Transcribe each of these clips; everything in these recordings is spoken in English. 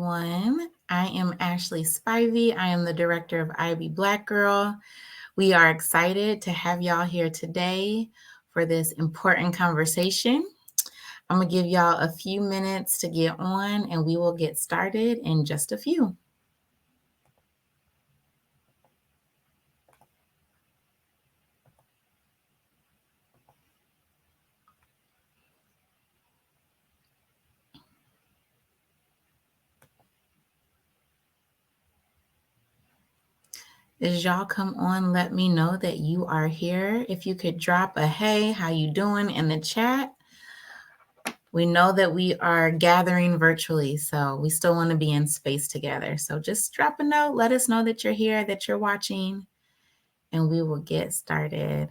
everyone. I am Ashley Spivey. I am the director of IB Black Girl. We are excited to have y'all here today for this important conversation. I'm going to give y'all a few minutes to get on and we will get started in just a few. As y'all come on, let me know that you are here. If you could drop a hey, how you doing in the chat. We know that we are gathering virtually, so we still want to be in space together. So just drop a note, let us know that you're here, that you're watching, and we will get started.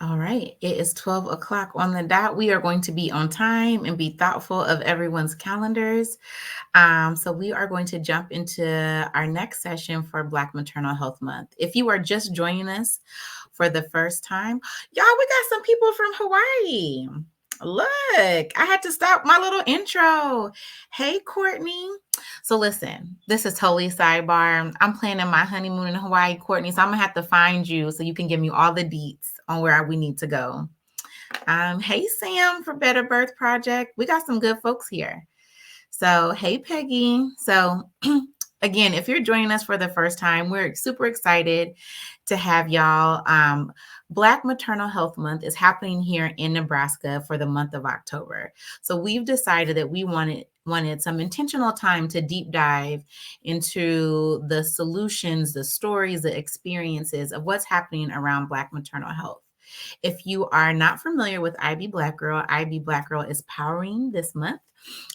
All right, it is 12 o'clock on the dot. We are going to be on time and be thoughtful of everyone's calendars. So we are going to jump into our next session for Black Maternal Health Month. If you are just joining us for the first time, y'all, we got some people from Hawaii. Look, I had to stop my little intro. Hey, Courtney. So listen, this is totally sidebar. I'm planning my honeymoon in Hawaii, Courtney. So I'm gonna have to find you so you can give me all the deets on where we need to go. Hey, Sam for Better Birth Project. We got some good folks here. So, hey, Peggy. So, again, if you're joining us for the first time, we're super excited to have y'all. Black Maternal Health Month is happening here in Nebraska for the month of October. So we've decided that we wanted some intentional time to deep dive into the solutions, the stories, the experiences of what's happening around Black maternal health. If you are not familiar with IB Black Girl is powering this month.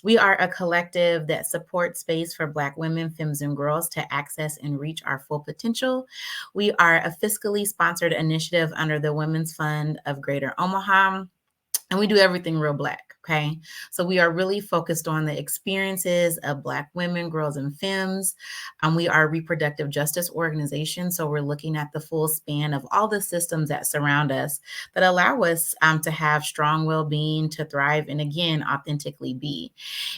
We are a collective that supports space for Black women, femmes, and girls to access and reach our full potential. We are a fiscally sponsored initiative under the Women's Fund of Greater Omaha. And we do everything real Black, okay? So we are really focused on the experiences of Black women, girls, and femmes. We are a reproductive justice organization, so we're looking at the full span of all the systems that surround us that allow us to have strong well-being, to thrive, and again, authentically be.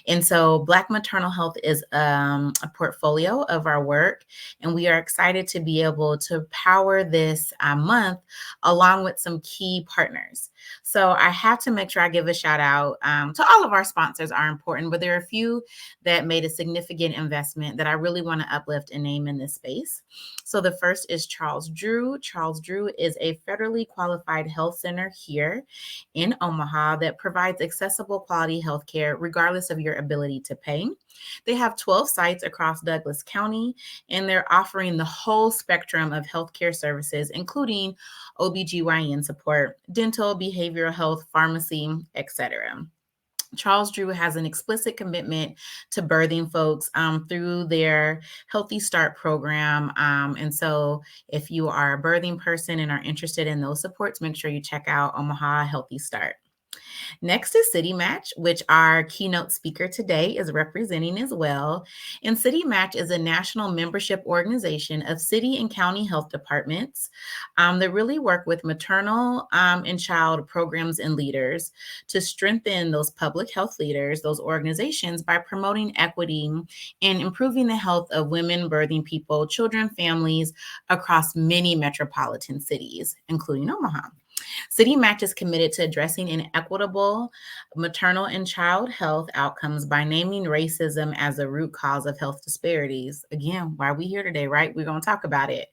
And so Black maternal health is a portfolio of our work, and we are excited to be able to power this month along with some key partners. So I have to make sure I give a shout out to all of our sponsors are important, but there are a few that made a significant investment that I really want to uplift and name in this space. So the first is Charles Drew. Charles Drew is a federally qualified health center here in Omaha that provides accessible quality health care regardless of your ability to pay. They have 12 sites across Douglas County, and they're offering the whole spectrum of healthcare services, including OBGYN support, dental, behavioral health, pharmacy, etc. Charles Drew has an explicit commitment to birthing folks through their Healthy Start program. And so if you are a birthing person and are interested in those supports, make sure you check out Omaha Healthy Start. Next is City Match, which our keynote speaker today is representing as well. And City Match is a national membership organization of city and county health departments that really work with maternal and child programs and leaders to strengthen those public health leaders, those organizations, by promoting equity and improving the health of women, birthing people, children, families across many metropolitan cities, including Omaha. City Match is committed to addressing inequitable maternal and child health outcomes by naming racism as a root cause of health disparities. Again, why are we here today, right? We're going to talk about it.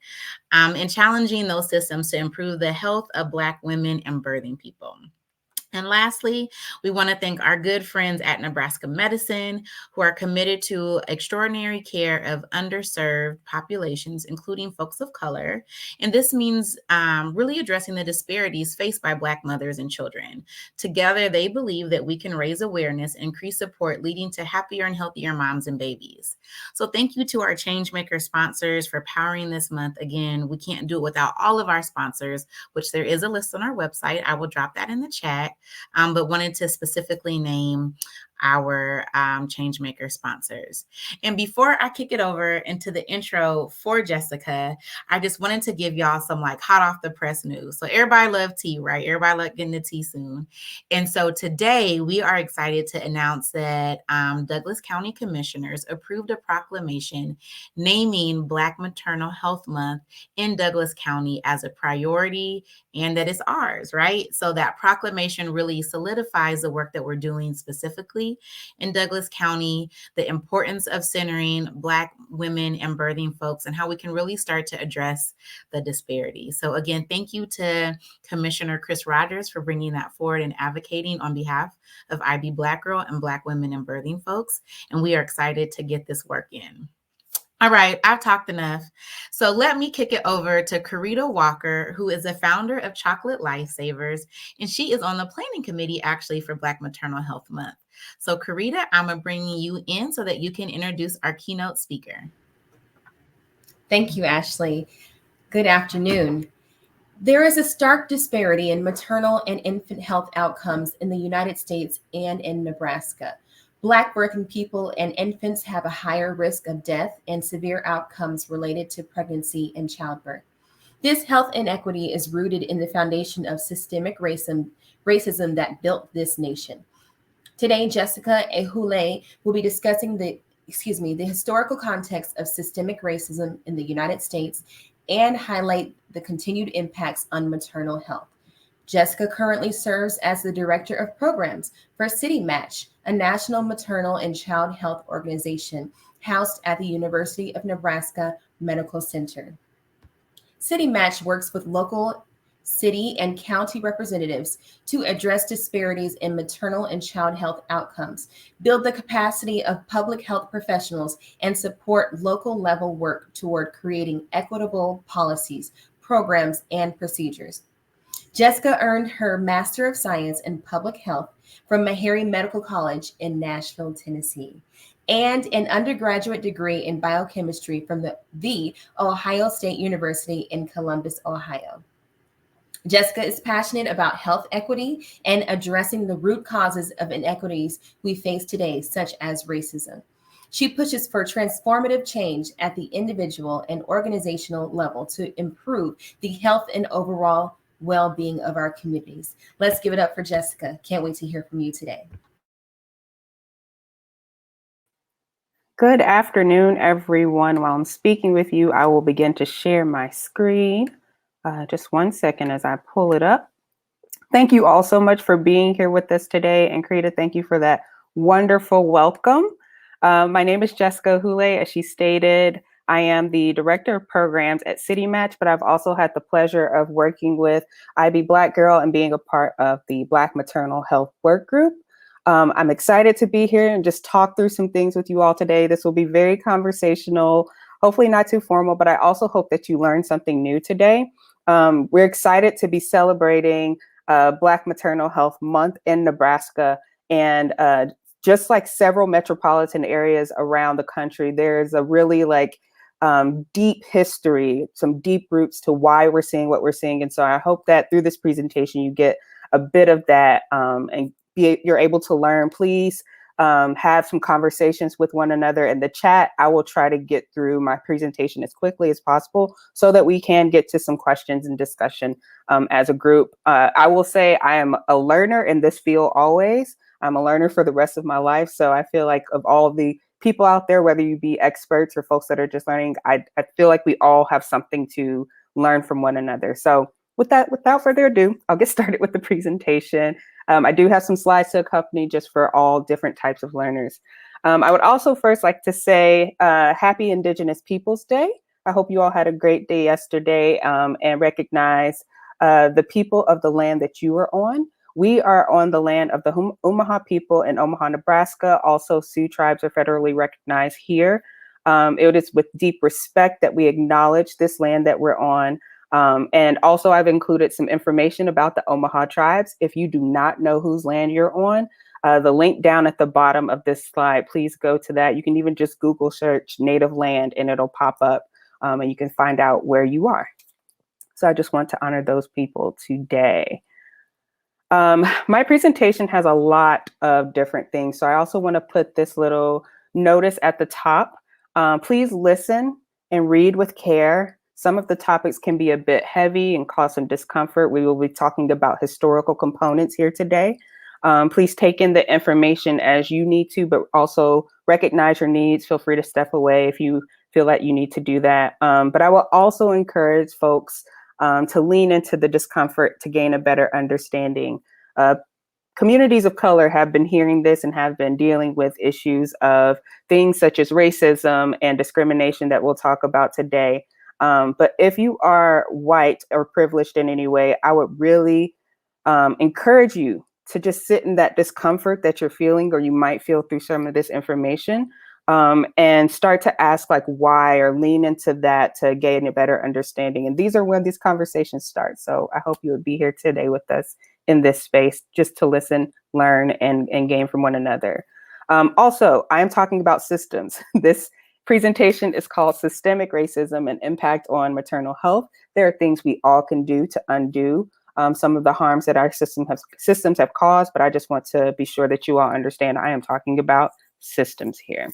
And challenging those systems to improve the health of Black women and birthing people. And lastly, we want to thank our good friends at Nebraska Medicine, who are committed to extraordinary care of underserved populations, including folks of color. And this means really addressing the disparities faced by Black mothers and children. Together, they believe that we can raise awareness, increase support, leading to happier and healthier moms and babies. So thank you to our Changemaker sponsors for powering this month. Again, we can't do it without all of our sponsors, which there is a list on our website. I will drop that in the chat. But wanted to specifically name our Changemaker sponsors. And before I kick it over into the intro for Jessica, I just wanted to give y'all some like hot off the press news. So everybody love tea, right? Everybody love getting the tea soon. And so today we are excited to announce that Douglas County Commissioners approved a proclamation naming Black Maternal Health Month in Douglas County as a priority and that it's ours, right? So that proclamation really solidifies the work that we're doing specifically in Douglas County, the importance of centering Black women and birthing folks, and how we can really start to address the disparity. So again, thank you to Commissioner Chris Rogers for bringing that forward and advocating on behalf of IB Black Girl and Black women and birthing folks. And we are excited to get this work in. All right, I've talked enough. So let me kick it over to Karita Walker, who is the founder of Chocolate Lifesavers, and she is on the planning committee actually for Black Maternal Health Month. So Karita, I'm bringing you in so that you can introduce our keynote speaker. Thank you, Ashley. Good afternoon. There is a stark disparity in maternal and infant health outcomes in the United States and in Nebraska. Black birthing people and infants have a higher risk of death and severe outcomes related to pregnancy and childbirth. This health inequity is rooted in the foundation of systemic racism that built this nation. Today, Jessica Ehule will be discussing the historical context of systemic racism in the United States and highlight the continued impacts on maternal health. Jessica currently serves as the Director of Programs for City Match, a national maternal and child health organization housed at the University of Nebraska Medical Center. City Match works with local city and county representatives to address disparities in maternal and child health outcomes, build the capacity of public health professionals, and support local level work toward creating equitable policies, programs, and procedures. Jessica earned her Master of Science in Public Health from Meharry Medical College in Nashville, Tennessee, and an undergraduate degree in biochemistry from the Ohio State University in Columbus, Ohio. Jessica is passionate about health equity and addressing the root causes of inequities we face today, such as racism. She pushes for transformative change at the individual and organizational level to improve the health and overall well-being of our communities. Let's give it up for Jessica. Can't wait to hear from you today. Good afternoon, everyone. While I'm speaking with you, I will begin to share my screen. Just 1 second as I pull it up. Thank you all so much for being here with us today. And Karita, thank you for that wonderful welcome. My name is Jessica Ehule. As she stated, I am the Director of Programs at City Match, but I've also had the pleasure of working with IB Black Girl and being a part of the Black Maternal Health Work Group. I'm excited to be here and just talk through some things with you all today. This will be very conversational, hopefully not too formal, but I also hope that you learn something new today. We're excited to be celebrating Black Maternal Health Month in Nebraska. And just like several metropolitan areas around the country, there's a really deep history, some deep roots to why we're seeing what we're seeing. And so I hope that through this presentation, you get a bit of that and you're able to learn. Please have some conversations with one another in the chat. I will try to get through my presentation as quickly as possible so that we can get to some questions and discussion as a group. I will say I am a learner in this field always. I'm a learner for the rest of my life. So I feel like of all the people out there, whether you be experts or folks that are just learning, I feel like we all have something to learn from one another. So without further ado, I'll get started with the presentation. I do have some slides to accompany just for all different types of learners. I would also first like to say Happy Indigenous Peoples Day. I hope you all had a great day yesterday and recognize the people of the land that you are on. We are on the land of the Omaha people in Omaha, Nebraska. Also, Sioux tribes are federally recognized here. It is with deep respect that we acknowledge this land that we're on. And also, I've included some information about the Omaha tribes. If you do not know whose land you're on, the link down at the bottom of this slide, please go to that. You can even just Google search native land and it'll pop up and you can find out where you are. So I just want to honor those people today. My presentation has a lot of different things. So I also want to put this little notice at the top. Please listen and read with care. Some of the topics can be a bit heavy and cause some discomfort. We will be talking about historical components here today. Please take in the information as you need to, but also recognize your needs. Feel free to step away if you feel that you need to do that. But I will also encourage folks to lean into the discomfort to gain a better understanding. Communities of color have been hearing this and have been dealing with issues of things such as racism and discrimination that we'll talk about today. But if you are white or privileged in any way, I would really encourage you to just sit in that discomfort that you're feeling or you might feel through some of this information, and start to ask like why, or lean into that to gain a better understanding. And these are where these conversations start. So I hope you would be here today with us in this space just to listen, learn, and gain from one another. Also, I am talking about systems. This presentation is called Systemic Racism and Impact on Maternal Health. There are things we all can do to undo some of the harms that our systems have caused, but I just want to be sure that you all understand I am talking about systems here.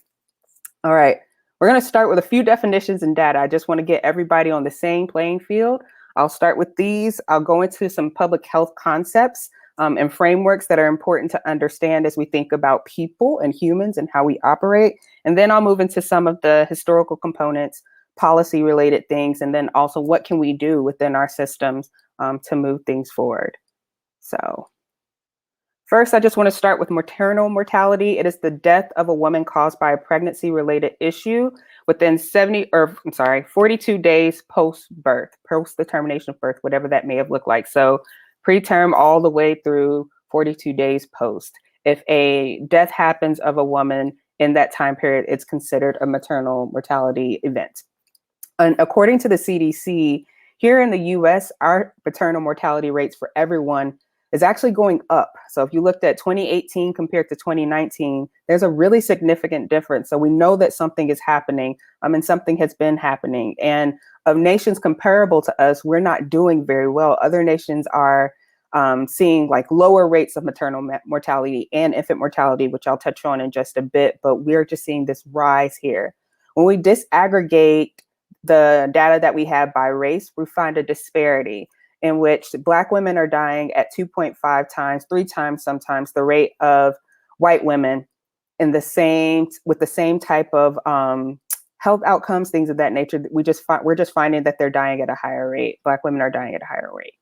All right, we're going to start with a few definitions and data. I just want to get everybody on the same playing field. I'll start with these. I'll go into some public health concepts and frameworks that are important to understand as we think about people and humans and how we operate. And then I'll move into some of the historical components, policy related things, and then also what can we do within our systems to move things forward. So first, I just want to start with maternal mortality. It is the death of a woman caused by a pregnancy-related issue within 42 days post-birth, post the termination of birth, whatever that may have looked like. So preterm all the way through 42 days post. If a death happens of a woman in that time period, it's considered a maternal mortality event. And according to the CDC, here in the US, our maternal mortality rates for everyone is actually going up. So if you looked at 2018 compared to 2019, there's a really significant difference. So we know that something is happening, and something has been happening. And of nations comparable to us, we're not doing very well. Other nations are seeing like lower rates of maternal mortality and infant mortality, which I'll touch on in just a bit, but we're just seeing this rise here. When we disaggregate the data that we have by race, we find a disparity in which Black women are dying at 2.5 times, 3 times sometimes the rate of white women with the same type of health outcomes, things of that nature. We're just finding that they're dying at a higher rate. Black women are dying at a higher rate.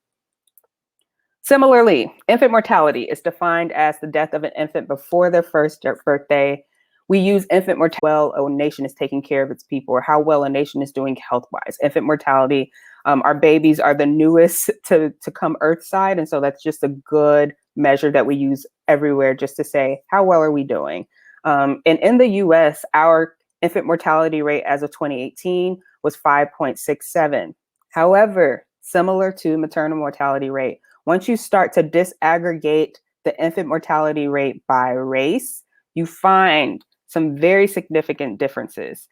Similarly, infant mortality is defined as the death of an infant before their first birthday. We use infant mortality, how well a nation is taking care of its people, or how well a nation is doing health-wise. Infant mortality, our babies are the newest to come earthside, and so that's just a good measure that we use everywhere just to say, how well are we doing? And in the US, our infant mortality rate as of 2018 was 5.67. However, similar to maternal mortality rate, once you start to disaggregate the infant mortality rate by race, you find some very significant differences,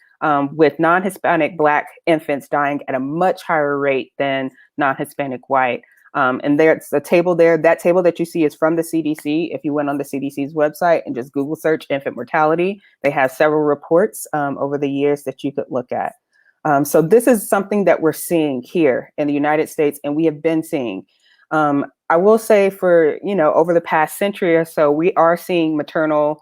with non-Hispanic Black infants dying at a much higher rate than non-Hispanic white. And there's a table there. That table that you see is from the CDC. If you went on the CDC's website and just Google search infant mortality, they have several reports over the years that you could look at. So this is something that we're seeing here in the United States, and we have been seeing. I will say for, over the past century or so, we are seeing maternal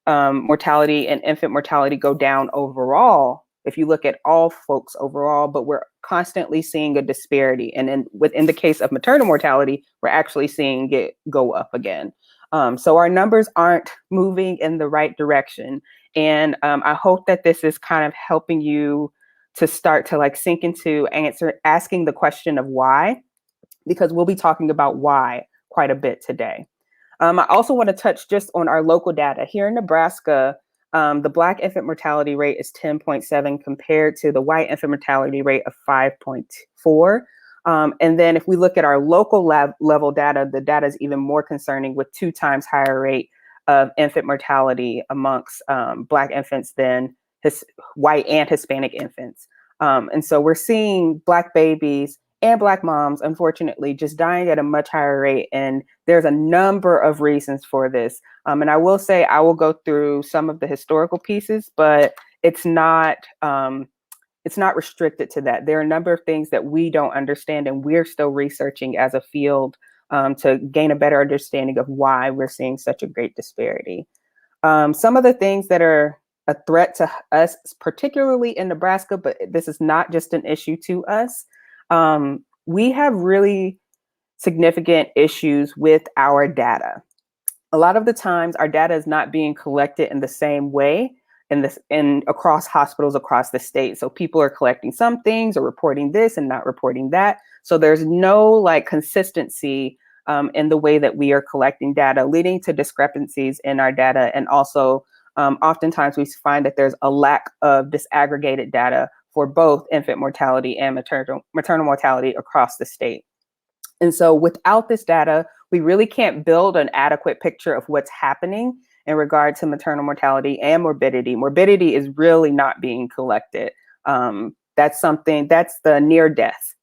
mortality and infant mortality go down overall, if you look at all folks overall, but we're constantly seeing a disparity. And within the case of maternal mortality, we're actually seeing it go up again. So our numbers aren't moving in the right direction. And I hope that this is kind of helping you to start to sink into asking the question of why, because we'll be talking about why quite a bit today. I also want to touch just on our local data. Here in Nebraska, the Black infant mortality rate is 10.7 compared to the white infant mortality rate of 5.4. And then if we look at our local level data, the data is even more concerning, with 2 times higher rate of infant mortality amongst Black infants than white and Hispanic infants. And so we're seeing Black babies and Black moms, unfortunately, just dying at a much higher rate. And there's a number of reasons for this. And I will say I will go through some of the historical pieces, but it's not restricted to that. There are a number of things that we don't understand, and we're still researching as a field to gain a better understanding of why we're seeing such a great disparity. Some of the things that are a threat to us, particularly in Nebraska, but this is not just an issue to us. We have really significant issues with our data. A lot of the times our data is not being collected in the same way in across hospitals across the state. So people are collecting some things or reporting this and not reporting that. So there's no like consistency in the way that we are collecting data, leading to discrepancies in our data. And also oftentimes we find that there's a lack of disaggregated data for both infant mortality and maternal mortality across the state. And so without this data, we really can't build an adequate picture of what's happening in regard to maternal mortality and morbidity. Morbidity is really not being collected. That's the near death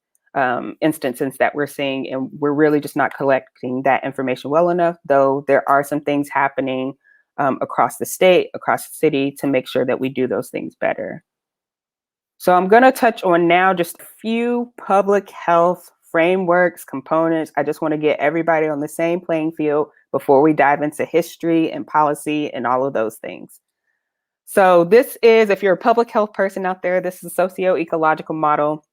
instances that we're seeing, and we're really just not collecting that information well enough, though there are some things happening across the state, across the city to make sure that we do those things better. So I'm going to touch on now just a few public health frameworks, components. I just want to get everybody on the same playing field before we dive into history and policy and all of those things. So this is, if you're a public health person out there, this is a socio-ecological model.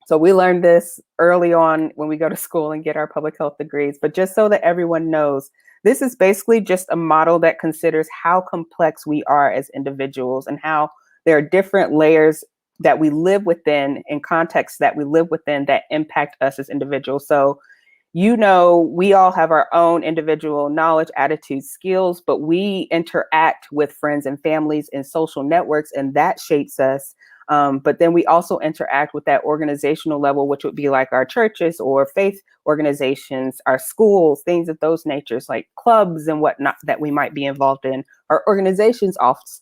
So we learned this early on when we go to school and get our public health degrees, but just so that everyone knows, this is basically just a model that considers how complex we are as individuals and how there are different layers that we live within and contexts that we live within that impact us as individuals. So, we all have our own individual knowledge, attitudes, skills, but we interact with friends and families and social networks, and that shapes us. But then we also interact with that organizational level, which would be like our churches or faith organizations, our schools, things of those natures, like clubs and whatnot that we might be involved in. Our organizations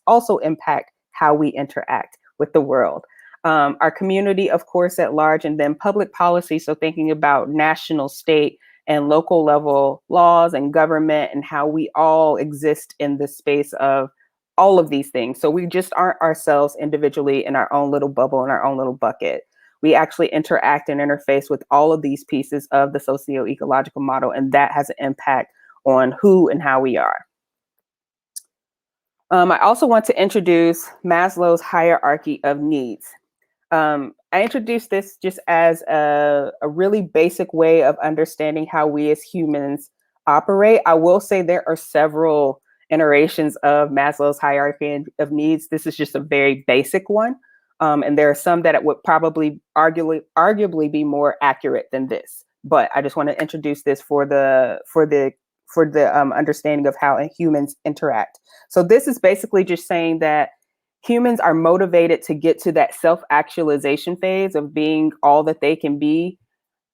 also impact how we interact with the world. Our community, of course, at large, and then public policy. So thinking about national, state, and local level laws and government and how we all exist in the space of all of these things. So we just aren't ourselves individually in our own little bubble, in our own little bucket. We actually interact and interface with all of these pieces of the socio-ecological model, and that has an impact on who and how we are. I also want to introduce Maslow's hierarchy of needs. I introduced this just as a really basic way of understanding how we as humans operate. I will say there are several iterations of Maslow's hierarchy of needs. This is just a very basic one. And there are some that it would probably arguably be more accurate than this. But I just want to introduce this for the understanding of how humans interact. So this is basically just saying that humans are motivated to get to that self-actualization phase of being all that they can be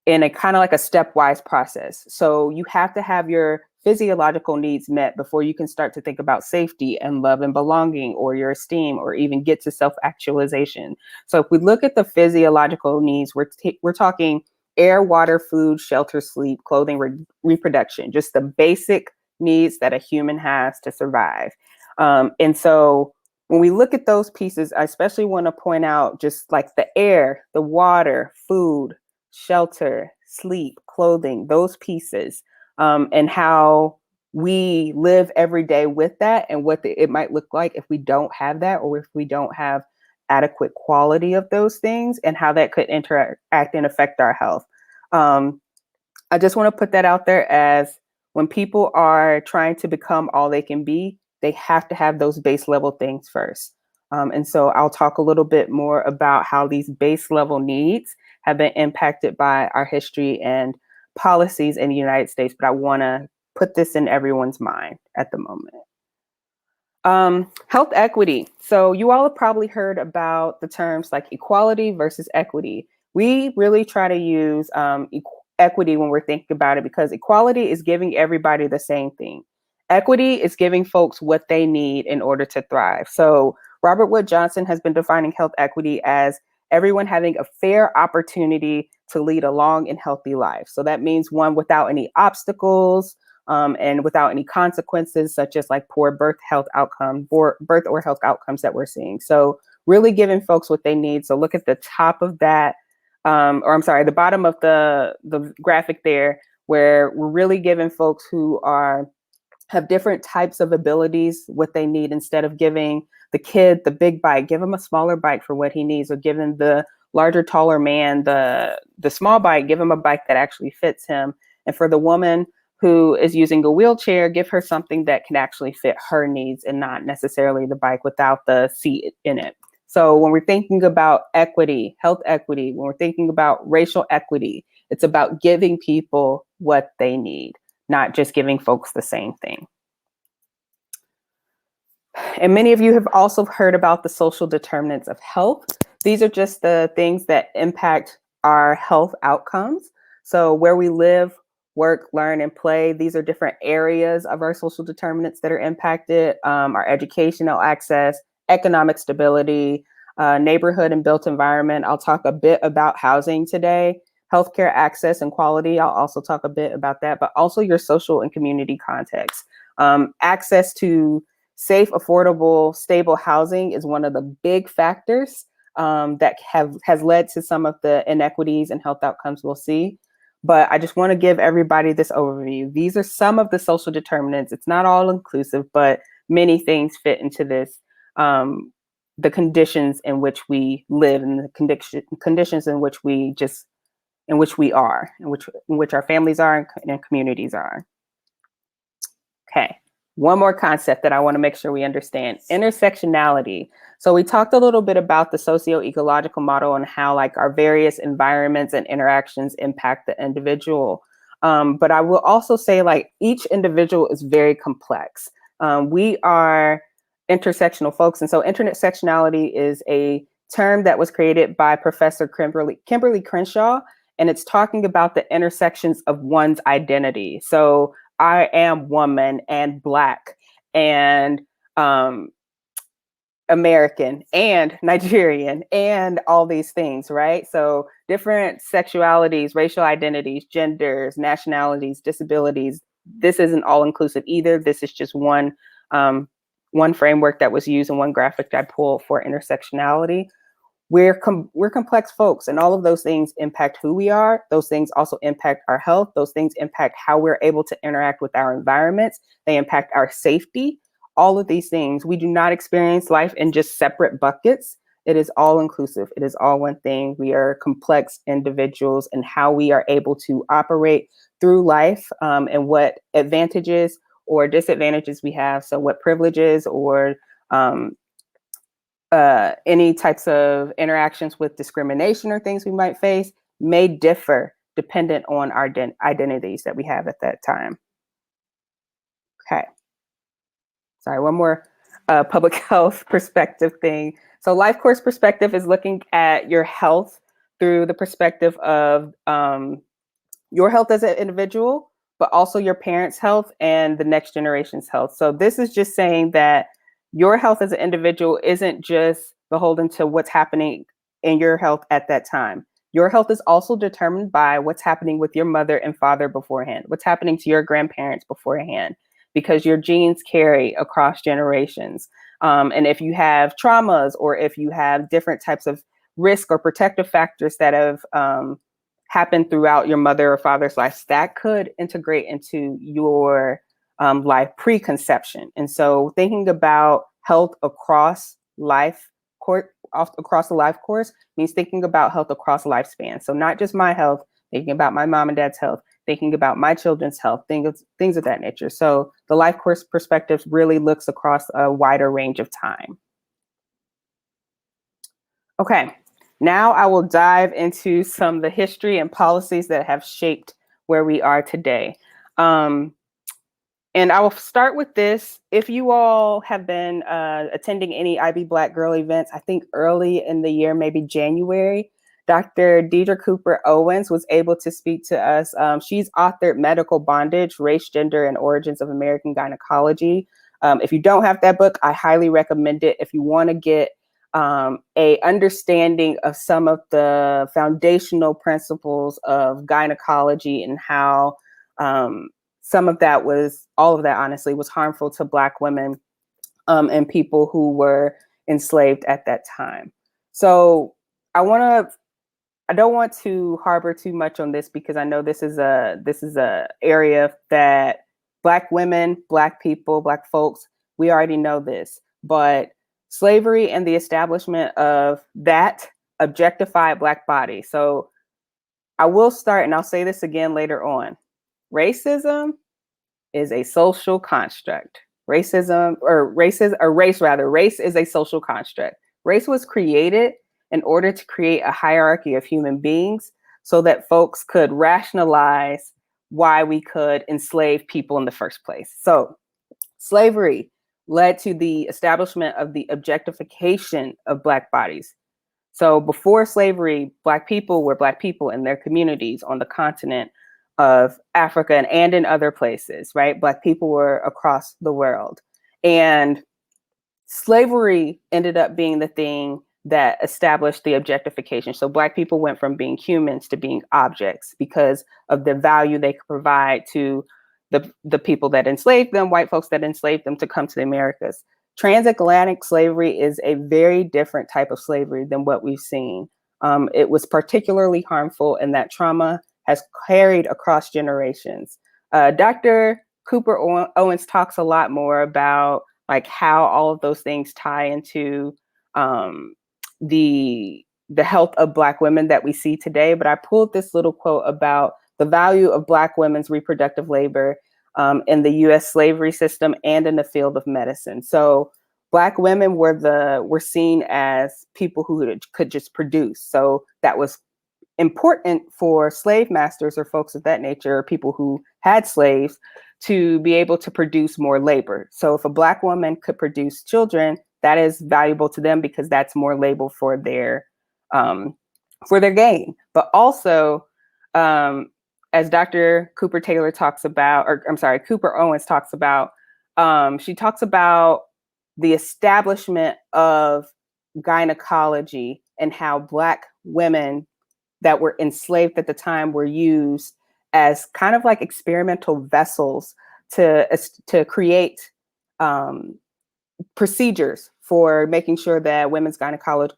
in a kind of like a stepwise process. So you have to have your physiological needs met before you can start to think about safety and love and belonging or your esteem or even get to self-actualization. So if we look at the physiological needs, we're talking air, water, food, shelter, sleep, clothing, reproduction, just the basic needs that a human has to survive. And so when we look at those pieces, I especially want to point out just like the air, the water, food, shelter, sleep, clothing, those pieces, and how we live every day with that and what it might look like if we don't have that or if we don't have adequate quality of those things and how that could interact and affect our health. I just want to put that out there as when people are trying to become all they can be, they have to have those base level things first. And so I'll talk a little bit more about how these base level needs have been impacted by our history and policies in the United States, but I want to put this in everyone's mind at the moment. Health equity. So you all have probably heard about the terms like equality versus equity. We really try to use equity when we're thinking about it because equality is giving everybody the same thing. Equity is giving folks what they need in order to thrive. So Robert Wood Johnson has been defining health equity as everyone having a fair opportunity to lead a long and healthy life. So that means one without any obstacles, and without any consequences, such as like poor birth or health outcomes that we're seeing. So really giving folks what they need. So look at the top of that, the bottom of the graphic there, where we're really giving folks who have different types of abilities what they need. Instead of giving the kid the big bike, give him a smaller bike for what he needs, or giving the larger, taller man the small bike, give him a bike that actually fits him. And for the woman who is using a wheelchair, give her something that can actually fit her needs and not necessarily the bike without the seat in it. So when we're thinking about equity, health equity, when we're thinking about racial equity, it's about giving people what they need, not just giving folks the same thing. And many of you have also heard about the social determinants of health. These are just the things that impact our health outcomes. So where we live, work, learn, and play, these are different areas of our social determinants that are impacted. Our educational access, economic stability, neighborhood and built environment. I'll talk a bit about housing today. Healthcare access and quality, I'll also talk a bit about that, but also your social and community context. Access to safe, affordable, stable housing is one of the big factors that has led to some of the inequities and health outcomes we'll see. But I just want to give everybody this overview. These are some of the social determinants. It's not all inclusive, but many things fit into this. The conditions in which we live, and the conditions in which we are, in which our families are and communities are. Okay, one more concept that I want to make sure we understand: intersectionality. So we talked a little bit about the socio-ecological model and how like our various environments and interactions impact the individual. But I will also say like each individual is very complex. We are intersectional folks. And so intersectionality is a term that was created by Professor Kimberly Crenshaw, and it's talking about the intersections of one's identity. So I am woman and Black and American and Nigerian and all these things, right? So different sexualities, racial identities, genders, nationalities, disabilities. This isn't all inclusive either. This is just one framework that was used and one graphic I pulled for intersectionality. We're complex folks, and all of those things impact who we are. Those things also impact our health. Those things impact how we're able to interact with our environments. They impact our safety. All of these things. We do not experience life in just separate buckets. It is all inclusive. It is all one thing. We are complex individuals, and how we are able to operate through life, and what advantages or disadvantages we have. So what privileges or any types of interactions with discrimination or things we might face may differ dependent on our identities that we have at that time. Okay. Sorry, one more public health perspective thing. So life course perspective is looking at your health through the perspective of your health as an individual, but also your parents' health and the next generation's health. So this is just saying that your health as an individual isn't just beholden to what's happening in your health at that time. Your health is also determined by what's happening with your mother and father beforehand, what's happening to your grandparents beforehand, because your genes carry across generations. And if you have traumas, or if you have different types of risk or protective factors that have happened throughout your mother or father's life, that could integrate into your life preconception. And so thinking about health across across the life course means thinking about health across lifespan. So not just my health, thinking about my mom and dad's health, thinking about my children's health, things of that nature. So the life course perspective really looks across a wider range of time. Okay, now I will dive into some of the history and policies that have shaped where we are today. And I will start with this. If you all have been attending any IB Black Girl events, I think early in the year, maybe January, Dr. Deidre Cooper Owens was able to speak to us. She's authored Medical Bondage, Race, Gender, and Origins of American Gynecology. If you don't have that book, I highly recommend it. If you want to get a understanding of some of the foundational principles of gynecology and how some of that was, all of that honestly, was harmful to Black women and people who were enslaved at that time. So I don't want to harbor too much on this because I know this is a area that Black women, Black people, Black folks, we already know this, but slavery and the establishment of that objectified Black body. So I will start, and I'll say this again later on. Racism is a social construct. Race is a social construct. Race was created in order to create a hierarchy of human beings so that folks could rationalize why we could enslave people in the first place. So slavery led to the establishment of the objectification of Black bodies. So before slavery, Black people were Black people in their communities on the continent of Africa and in other places, right? Black people were across the world. And slavery ended up being the thing that established the objectification. So Black people went from being humans to being objects because of the value they could provide to the people that enslaved them, white folks that enslaved them to come to the Americas. Transatlantic slavery is a very different type of slavery than what we've seen. It was particularly harmful, and that trauma has carried across generations. Dr. Cooper Owens talks a lot more about like how all of those things tie into the health of Black women that we see today. But I pulled this little quote about the value of Black women's reproductive labor in the U.S. slavery system and in the field of medicine. So Black women were seen as people who could just produce. So that was important for slave masters or folks of that nature, or people who had slaves, to be able to produce more labor. So if a Black woman could produce children, that is valuable to them because that's more labor for their gain. But also, as Dr. Cooper Owens talks about, she talks about the establishment of gynecology and how Black women that were enslaved at the time were used as kind of like experimental vessels to create procedures for making sure that women's gynecology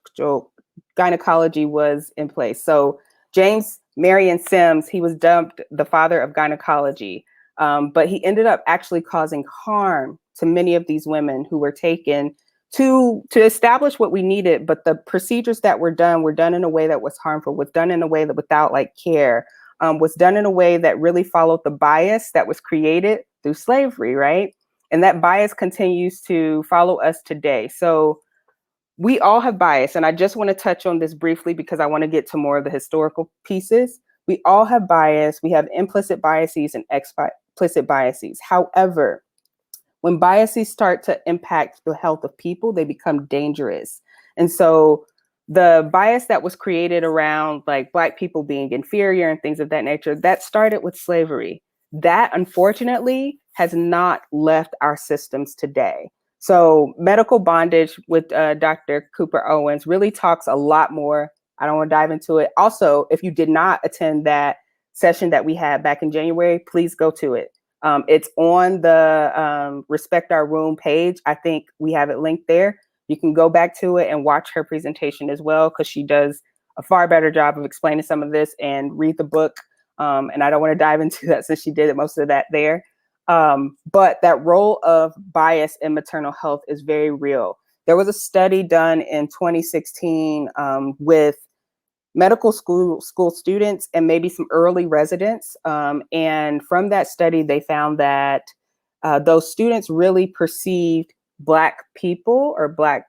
was in place. So James Marion Sims, he was dubbed the father of gynecology, but he ended up actually causing harm to many of these women who were taken to establish what we needed. But the procedures that were done in a way that was harmful, was done in a way that without like care, was done in a way that really followed the bias that was created through slavery, right? And that bias continues to follow us today. So we all have bias. And I just want to touch on this briefly because I want to get to more of the historical pieces. We all have bias. We have implicit biases and explicit biases. However, when biases start to impact the health of people, they become dangerous. And so the bias that was created around like Black people being inferior and things of that nature, that started with slavery. That unfortunately has not left our systems today. So medical bondage with Dr. Cooper Owens really talks a lot more. I don't want to dive into it. Also, if you did not attend that session that we had back in January, please go to it. It's on the Respect Our Room page. I think we have it linked there. You can go back to it and watch her presentation as well, because she does a far better job of explaining some of this, and read the book. And I don't want to dive into that since she did most of that there. But that role of bias in maternal health is very real. There was a study done in 2016 with medical school students and maybe some early residents. And from that study, they found that those students really perceived Black people or Black,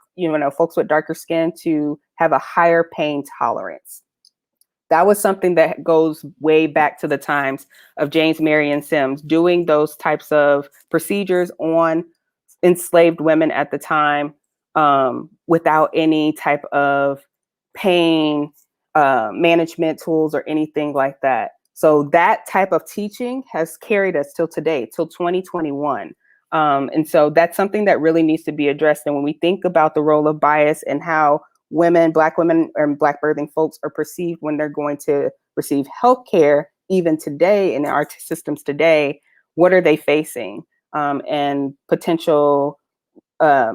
folks with darker skin to have a higher pain tolerance. That was something that goes way back to the times of James Marion Sims doing those types of procedures on enslaved women at the time without any type of pain management tools or anything like that. So that type of teaching has carried us till today, till 2021. And so that's something that really needs to be addressed. And when we think about the role of bias and how Black women and Black birthing folks are perceived when they're going to receive healthcare, even today in our systems today, what are they facing? And potential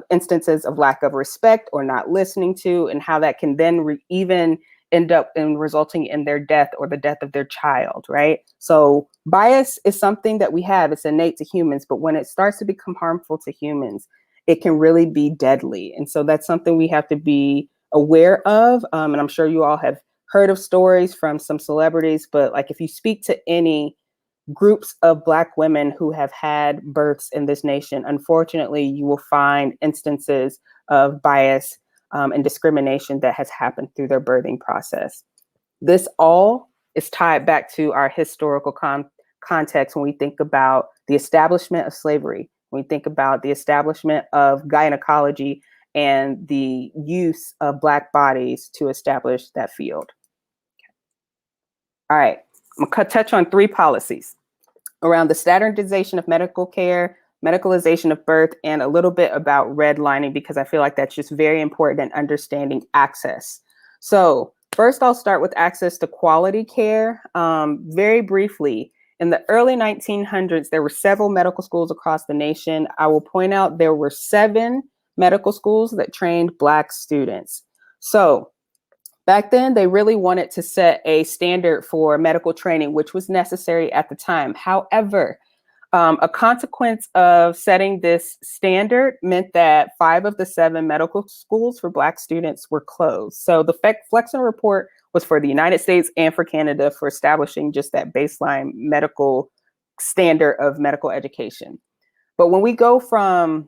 instances of lack of respect or not listening to, and how that can then even end up in resulting in their death or the death of their child, right? So bias is something that we have, it's innate to humans, but when it starts to become harmful to humans, it can really be deadly. And so that's something we have to be aware of. And I'm sure you all have heard of stories from some celebrities, but like if you speak to any groups of Black women who have had births in this nation, unfortunately, you will find instances of bias and discrimination that has happened through their birthing process. This all is tied back to our historical context when we think about the establishment of slavery, when we think about the establishment of gynecology and the use of Black bodies to establish that field. All right, I'm gonna touch on 3 policies around the standardization of medical care, medicalization of birth, and a little bit about redlining, because I feel like that's just very important in understanding access. So first, I'll start with access to quality care. Very briefly, in the early 1900s, there were several medical schools across the nation. I will point out there were 7 medical schools that trained Black students. So back then, they really wanted to set a standard for medical training, which was necessary at the time. However, a consequence of setting this standard meant that 5 of the 7 medical schools for Black students were closed. So the Flexner Report was for the United States and for Canada for establishing just that baseline medical standard of medical education. But when we go from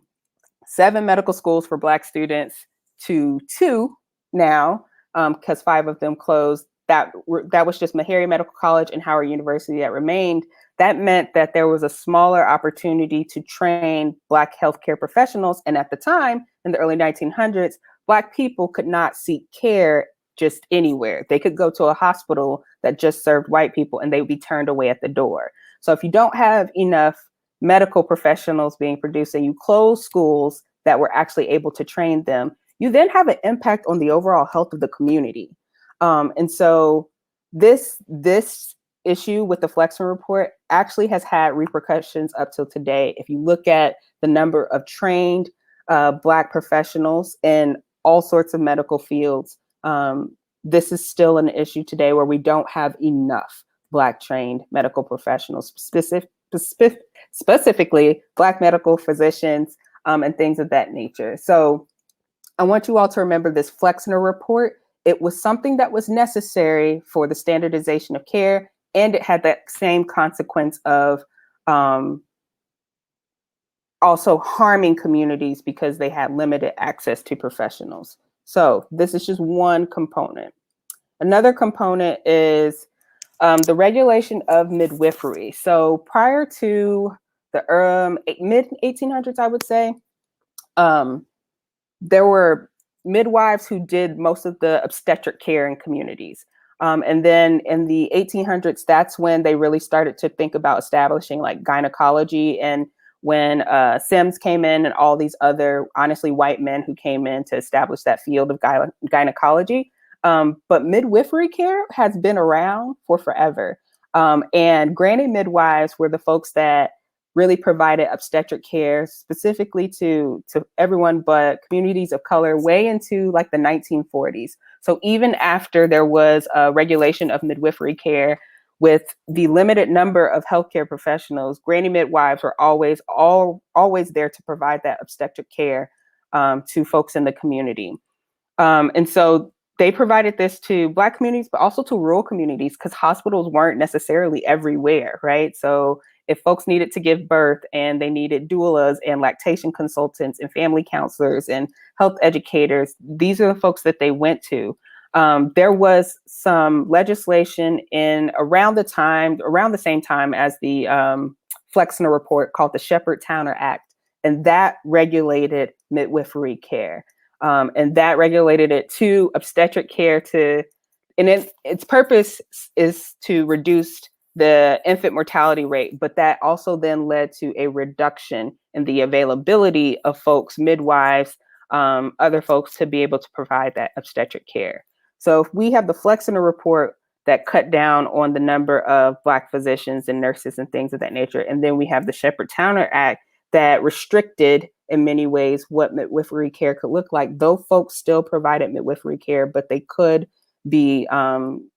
7 medical schools for Black students to 2 now, because 5 of them closed, that was just Meharry Medical College and Howard University that remained. That meant that there was a smaller opportunity to train Black healthcare professionals. And at the time, in the early 1900s, Black people could not seek care just anywhere. They could go to a hospital that just served white people and they would be turned away at the door. So if you don't have enough medical professionals being produced and you close schools that were actually able to train them, you then have an impact on the overall health of the community. And so this issue with the Flexner Report actually has had repercussions up till today. If you look at the number of trained Black professionals in all sorts of medical fields, this is still an issue today where we don't have enough Black trained medical professionals, specifically Black medical physicians and things of that nature. So I want you all to remember this Flexner Report. It was something that was necessary for the standardization of care, and it had that same consequence of also harming communities because they had limited access to professionals. So this is just one component. Another component is the regulation of midwifery. So prior to the mid-1800s, I would say, there were midwives who did most of the obstetric care in communities. And then in the 1800s, that's when they really started to think about establishing like gynecology. And when Sims came in and all these other, honestly, white men who came in to establish that field of gynecology. But midwifery care has been around for forever. And granny midwives were the folks that really provided obstetric care specifically to everyone but communities of color way into like the 1940s. So even after there was a regulation of midwifery care with the limited number of healthcare professionals, granny midwives were always there to provide that obstetric care to folks in the community. And so they provided this to Black communities, but also to rural communities because hospitals weren't necessarily everywhere, right? So if folks needed to give birth and they needed doulas and lactation consultants and family counselors and health educators, these are the folks that they went to. There was some legislation in around the same time as the Flexner Report called the Shepard-Towner Act, and that regulated midwifery care. And that regulated it to obstetric care and its purpose is to reduce the infant mortality rate, but that also then led to a reduction in the availability of folks, midwives, other folks to be able to provide that obstetric care. So if we have the Flexner report that cut down on the number of Black physicians and nurses and things of that nature, and then we have the Shepard-Towner Act that restricted in many ways what midwifery care could look like, though folks still provided midwifery care, but they could be,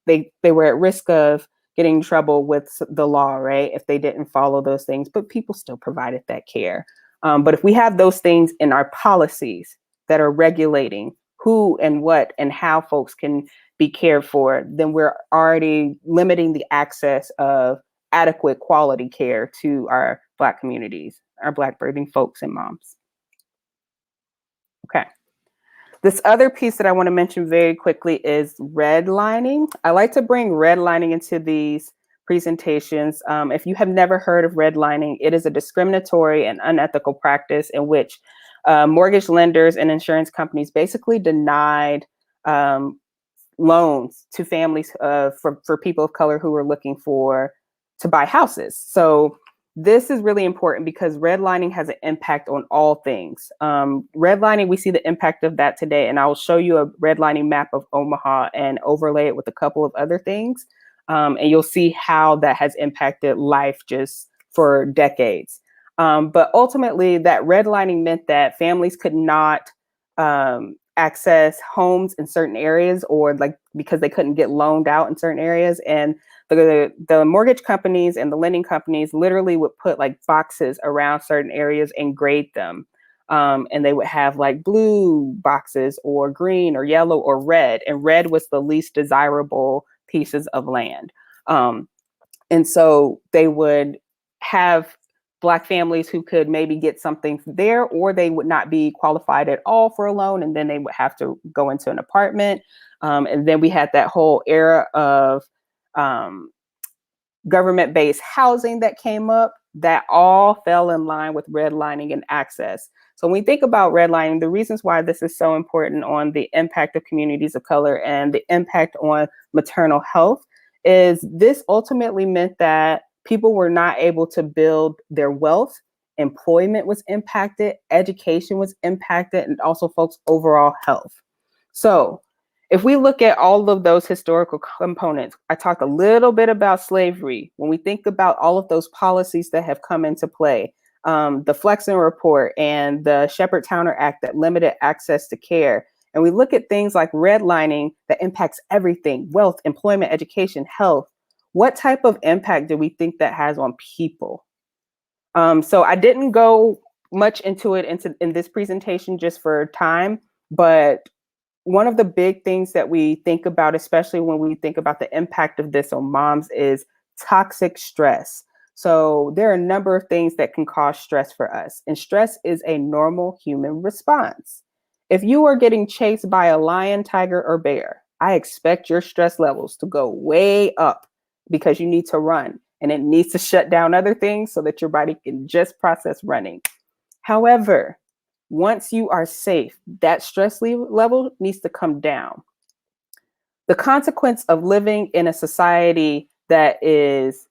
they were at risk of getting in trouble with the law, right, if they didn't follow those things, but people still provided that care. But if we have those things in our policies that are regulating who and what and how folks can be cared for, then we're already limiting the access of adequate quality care to our Black communities, our Black birthing folks and moms. Okay. This other piece that I want to mention very quickly is redlining. I like to bring redlining into these presentations. If you have never heard of redlining, it is a discriminatory and unethical practice in which mortgage lenders and insurance companies basically denied loans to families for people of color who were looking to buy houses. So this is really important because redlining has an impact on all things. Redlining, we see the impact of that today, and I will show you a redlining map of Omaha and overlay it with a couple of other things. And you'll see how that has impacted life just for decades. But ultimately, that redlining meant that families could not access homes in certain areas, or like because they couldn't get loaned out in certain areas. And the mortgage companies and the lending companies literally would put like boxes around certain areas and grade them. And they would have like blue boxes or green or yellow or red. And red was the least desirable pieces of land. And so they would have Black families who could maybe get something there, or they would not be qualified at all for a loan, and then they would have to go into an apartment. And then we had that whole era of government-based housing that came up that all fell in line with redlining and access. So when we think about redlining, the reasons why this is so important on the impact of communities of color and the impact on maternal health is this ultimately meant that people were not able to build their wealth, employment was impacted, education was impacted, and also folks' overall health. So if we look at all of those historical components, I talked a little bit about slavery. When we think about all of those policies that have come into play, the Flexner Report and the Shepard-Towner Act that limited access to care, and we look at things like redlining that impacts everything, wealth, employment, education, health, what type of impact do we think that has on people? So I didn't go much into it in this presentation just for time, but one of the big things that we think about, especially when we think about the impact of this on moms, is toxic stress. So there are a number of things that can cause stress for us, and stress is a normal human response. If you are getting chased by a lion, tiger, or bear, I expect your stress levels to go way up because you need to run, and it needs to shut down other things so that your body can just process running. However, once you are safe, that stress level needs to come down. The consequence of living in a society that is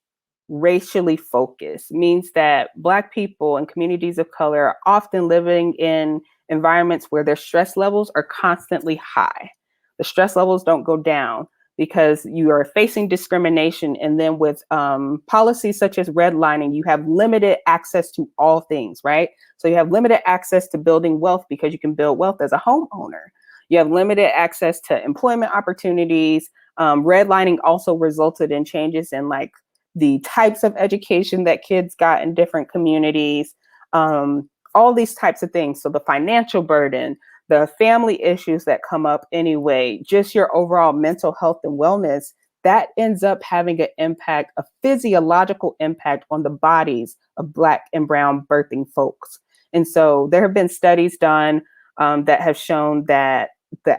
racially focused means that Black people and communities of color are often living in environments where their stress levels are constantly high. The stress levels don't go down because you are facing discrimination. And then with policies such as redlining, you have limited access to all things, right? So you have limited access to building wealth because you can build wealth as a homeowner. You have limited access to employment opportunities. Redlining also resulted in changes in like the types of education that kids got in different communities, all these types of things. So the financial burden, the family issues that come up anyway, just your overall mental health and wellness, that ends up having an impact, a physiological impact on the bodies of Black and brown birthing folks. And so there have been studies done that have shown that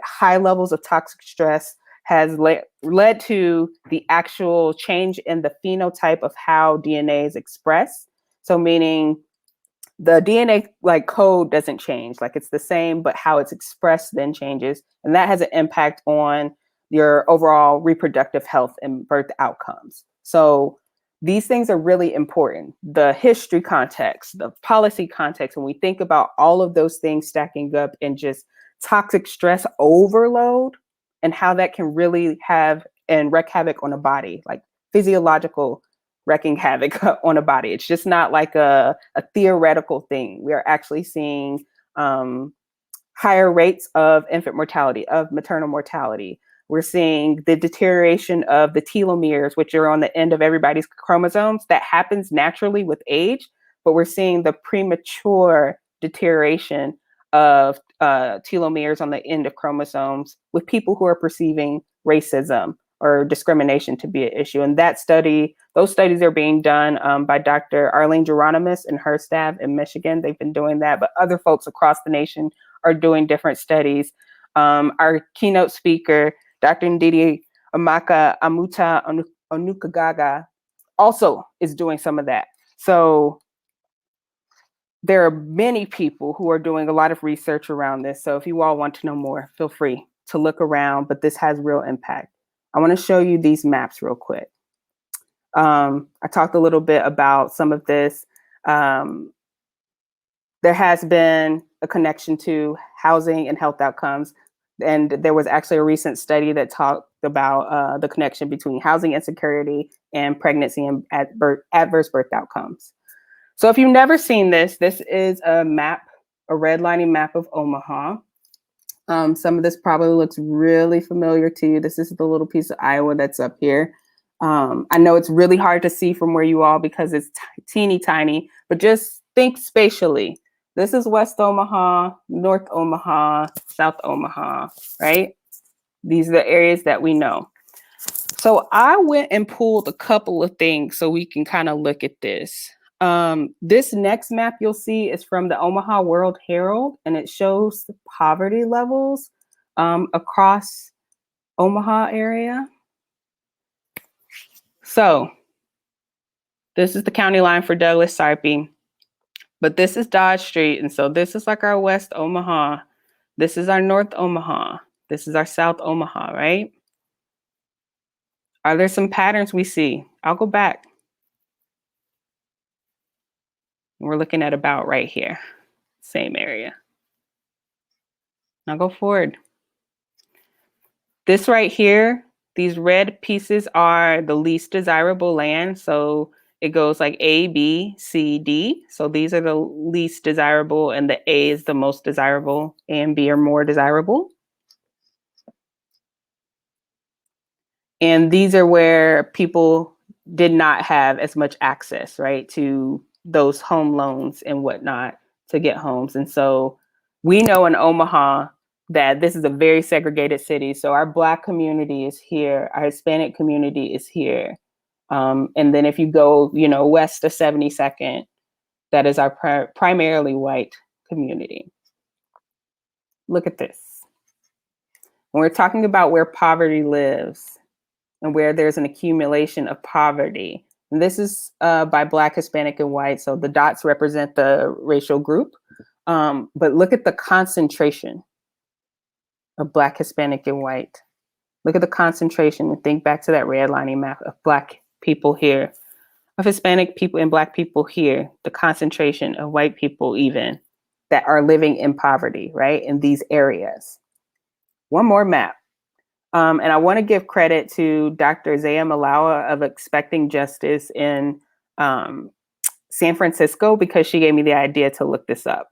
high levels of toxic stress has led to the actual change in the phenotype of how DNA is expressed. So meaning the DNA like code doesn't change, like it's the same, but how it's expressed then changes. And that has an impact on your overall reproductive health and birth outcomes. So these things are really important. The history context, the policy context, when we think about all of those things stacking up and just toxic stress overload and how that can really have and wreak havoc on a body, like physiological wreaking havoc on a body. It's just not like a theoretical thing. We are actually seeing higher rates of infant mortality, of maternal mortality. We're seeing the deterioration of the telomeres, which are on the end of everybody's chromosomes. That happens naturally with age, but we're seeing the premature deterioration of telomeres on the end of chromosomes with people who are perceiving racism or discrimination to be an issue. And those studies are being done by Dr. Arlene Geronimus and her staff in Michigan. They've been doing that, but other folks across the nation are doing different studies. Our keynote speaker, Dr. Ndidi Amaka Amuta Onukagaga, also is doing some of that. So there are many people who are doing a lot of research around this. So if you all want to know more, feel free to look around, but this has real impact. I want to show you these maps real quick. I talked a little bit about some of this. There has been a connection to housing and health outcomes. And there was actually a recent study that talked about the connection between housing insecurity and pregnancy and adverse birth outcomes. So if you've never seen this, this is a map, a redlining map of Omaha. Some of this probably looks really familiar to you. This is the little piece of Iowa that's up here. I know it's really hard to see from where you are because it's teeny tiny, but just think spatially. This is West Omaha, North Omaha, South Omaha, right? These are the areas that we know. So I went and pulled a couple of things so we can kind of look at this. This next map you'll see is from the Omaha World Herald, and it shows the poverty levels across Omaha area. So this is the county line for Douglas, Sarpy. But this is Dodge Street. And so this is like our West Omaha. This is our North Omaha. This is our South Omaha, right? Are there some patterns we see? I'll go back. We're looking at about right here. Same area. Now go forward. This right here, these red pieces are the least desirable land. So it goes like A, B, C, D. So these are the least desirable, and the A is the most desirable. A and B are more desirable. And these are where people did not have as much access, right, to those home loans and whatnot to get homes. And so we know in Omaha that this is a very segregated city. So our Black community is here. Our Hispanic community is here. And then if you go, west of 72nd, that is our primarily white community. Look at this. When we're talking about where poverty lives and where there's an accumulation of poverty, and this is by Black, Hispanic, and white. So the dots represent the racial group. But look at the concentration of Black, Hispanic, and white. Look at the concentration and think back to that redlining map of Black people here, of Hispanic people and Black people here, the concentration of white people even that are living in poverty, right, in these areas. One more map. And I want to give credit to Dr. Zaya Malawa of Expecting Justice in San Francisco, because she gave me the idea to look this up.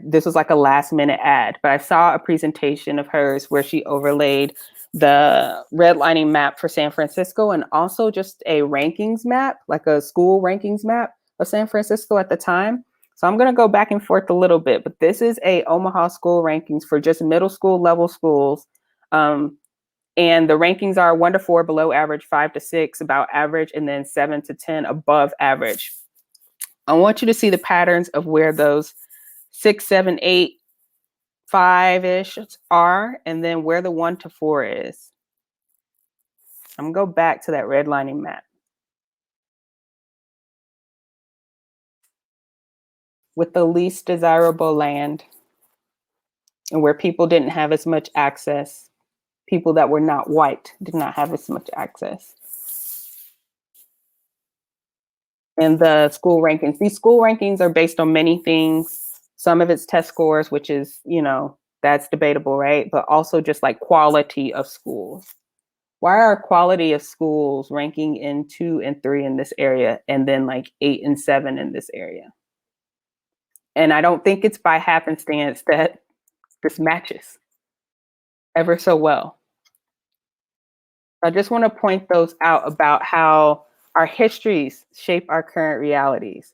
This was like a last minute ad, but I saw a presentation of hers where she overlaid the redlining map for San Francisco and also just a rankings map, like a school rankings map of San Francisco at the time. So I'm going to go back and forth a little bit, but this is a Omaha school rankings for just middle school level schools. And the rankings are 1 to 4 below average, 5 to 6 about average, and then 7 to 10 above average. I want you to see the patterns of where those 6, 7, 8, 5-ish are, and then where the 1 to 4 is. I'm gonna go back to that redlining map. With the least desirable land and where people didn't have as much access, people that were not white did not have as much access. in the school rankings. These school rankings are based on many things. Some of it's test scores, which is, that's debatable, right? But also just like quality of schools. Why are quality of schools ranking in 2 and 3 in this area and then like 8 and 7 in this area? And I don't think it's by happenstance that this matches ever so well. I just want to point those out about how our histories shape our current realities.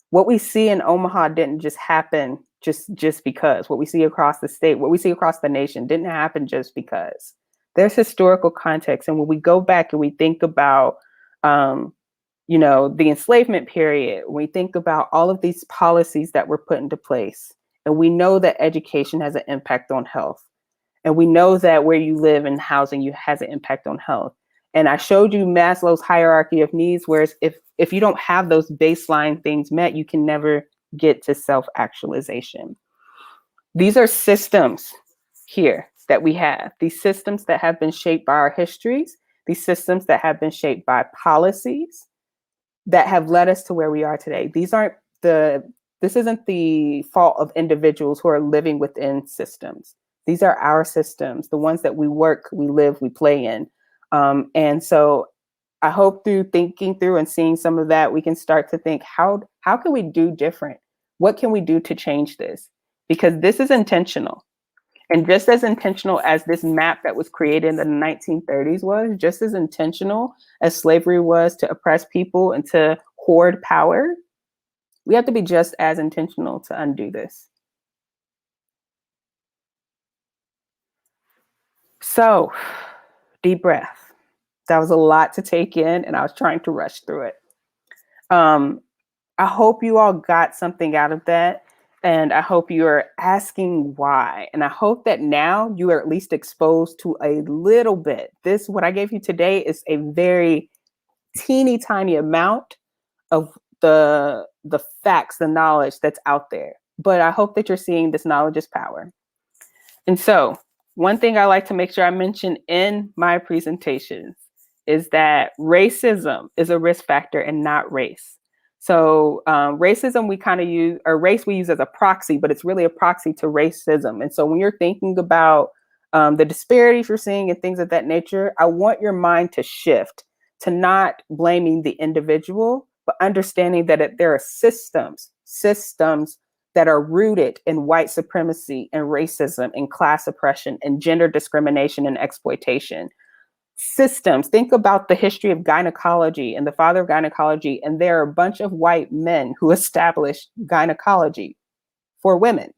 What we see in Omaha didn't just happen just because. What we see across the state, what we see across the nation didn't happen just because. There's historical context. And when we go back and we think about, the enslavement period, when we think about all of these policies that were put into place, and we know that education has an impact on health. And we know that where you live and housing you has an impact on health. And I showed you Maslow's hierarchy of needs, whereas if you don't have those baseline things met, you can never get to self-actualization. These are systems here that we have, these systems that have been shaped by our histories, these systems that have been shaped by policies that have led us to where we are today. This isn't the fault of individuals who are living within systems. These are our systems, the ones that we work, we live, we play in. And so I hope through thinking through and seeing some of that, we can start to think, how can we do different? What can we do to change this? Because this is intentional. And just as intentional as this map that was created in the 1930s was, just as intentional as slavery was to oppress people and to hoard power, we have to be just as intentional to undo this. So, deep breath. That was a lot to take in, and I was trying to rush through it. I hope you all got something out of that, and I hope you are asking why. And I hope that now you are at least exposed to a little bit. What I gave you today is a very teeny tiny amount of the facts, the knowledge that's out there. But I hope that you're seeing this knowledge is power. And so one thing I like to make sure I mention in my presentations is that racism is a risk factor and not race. So racism we kind of use, or race we use as a proxy, but it's really a proxy to racism. And so when you're thinking about the disparities you're seeing and things of that nature, I want your mind to shift to not blaming the individual, but understanding that there are systems that are rooted in white supremacy and racism and class oppression and gender discrimination and exploitation. Systems, think about the history of gynecology and the father of gynecology, and there are a bunch of white men who established gynecology for women,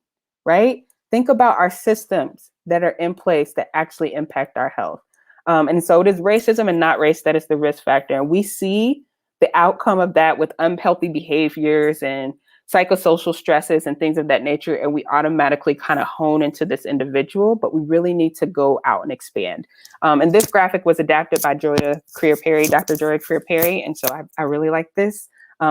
right? Think about our systems that are in place that actually impact our health. And so it is racism and not race that is the risk factor. And we see the outcome of that with unhealthy behaviors and psychosocial stresses and things of that nature. And we automatically kind of hone into this individual, but we really need to go out and expand. And this graphic was adapted by Dr. Joya Crear-Perry. And so I really like this.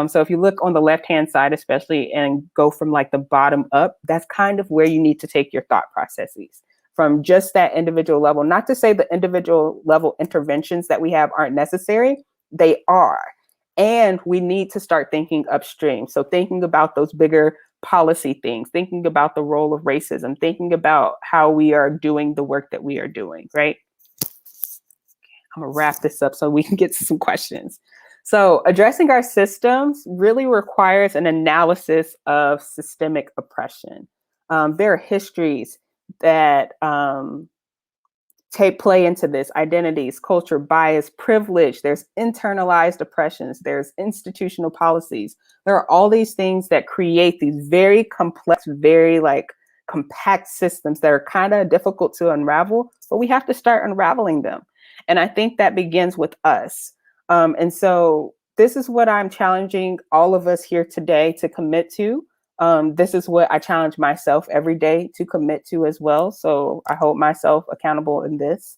So if you look on the left-hand side, especially, and go from like the bottom up, that's kind of where you need to take your thought processes from just that individual level. Not to say the individual level interventions that we have aren't necessary, they are. And we need to start thinking upstream. So thinking about those bigger policy things, thinking about the role of racism, thinking about how we are doing the work that we are doing, right? I'm gonna wrap this up so we can get to some questions. So addressing our systems really requires an analysis of systemic oppression. There are histories that play into this: identities, culture, bias, privilege. There's internalized oppressions. There's institutional policies. There are all these things that create these very complex, very compact systems that are kind of difficult to unravel, but we have to start unraveling them. And I think that begins with us. And so this is what I'm challenging all of us here today to commit to. This is what I challenge myself every day to commit to as well. So I hold myself accountable in this.